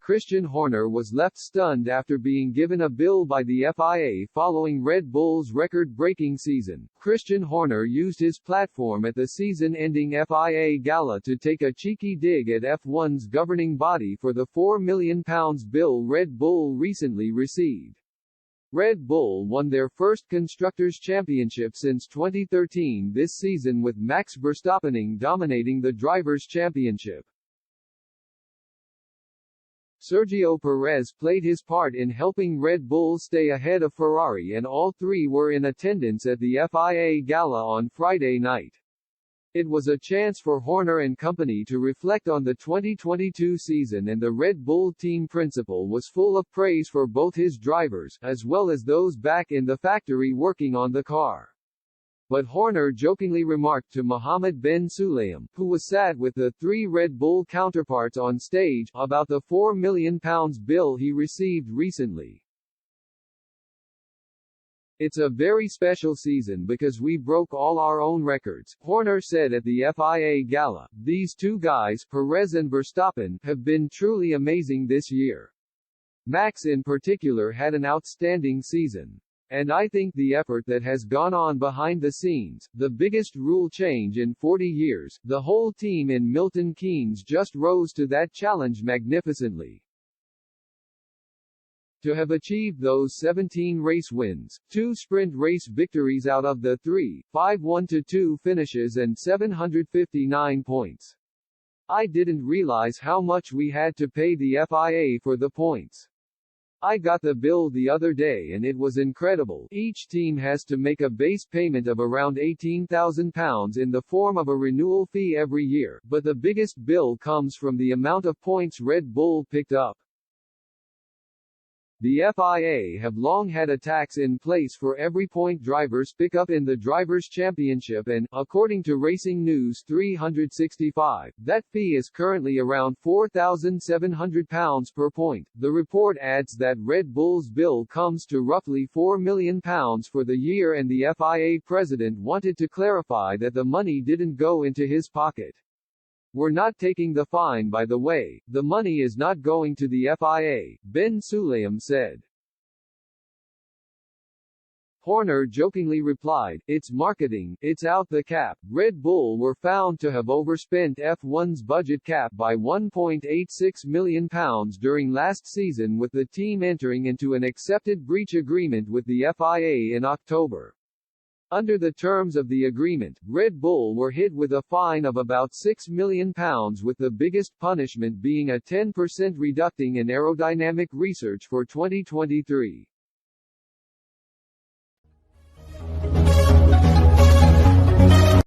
Christian Horner was left stunned after being given a bill by the FIA following Red Bull's record-breaking season. Christian Horner used his platform at the season-ending FIA gala to take a cheeky dig at F1's governing body for the £4 million bill Red Bull recently received. Red Bull won their first Constructors' Championship since 2013 this season, with Max Verstappen dominating the Drivers' Championship. Sergio Perez played his part in helping Red Bull stay ahead of Ferrari, and all three were in attendance at the FIA gala on Friday night. It was a chance for Horner and company to reflect on the 2022 season, and the Red Bull team principal was full of praise for both his drivers, as well as those back in the factory working on the car. But Horner jokingly remarked to Mohammed bin Sulayem, who was sat with the three Red Bull counterparts on stage, about the £4 million bill he received recently. "It's a very special season because we broke all our own records," Horner said at the FIA gala. "These two guys, Perez and Verstappen, have been truly amazing this year. Max in particular had an outstanding season. And I think the effort that has gone on behind the scenes, the biggest rule change in 40 years, the whole team in Milton Keynes just rose to that challenge magnificently. To have achieved those 17 race wins, 2 sprint race victories out of the 3, 5 1-2 finishes and 759 points. I didn't realize how much we had to pay the FIA for the points. I got the bill the other day and it was incredible. Each team has to make a base payment of around £18,000 in the form of a renewal fee every year, but the biggest bill comes from the amount of points Red Bull picked up. The FIA have long had a tax in place for every point drivers pick up in the Drivers' Championship, and, according to Racing News 365, that fee is currently around £4,700 per point. The report adds that Red Bull's bill comes to roughly £4 million for the year, and the FIA president wanted to clarify that the money didn't go into his pocket. "We're not taking the fine, by the way. The money is not going to the FIA," bin Sulayem said. Horner jokingly replied, "It's marketing, it's out the cap." Red Bull were found to have overspent F1's budget cap by £1.86 million during last season, with the team entering into an accepted breach agreement with the FIA in October. Under the terms of the agreement, Red Bull were hit with a fine of about £6 million, with the biggest punishment being a 10% reduction in aerodynamic research for 2023.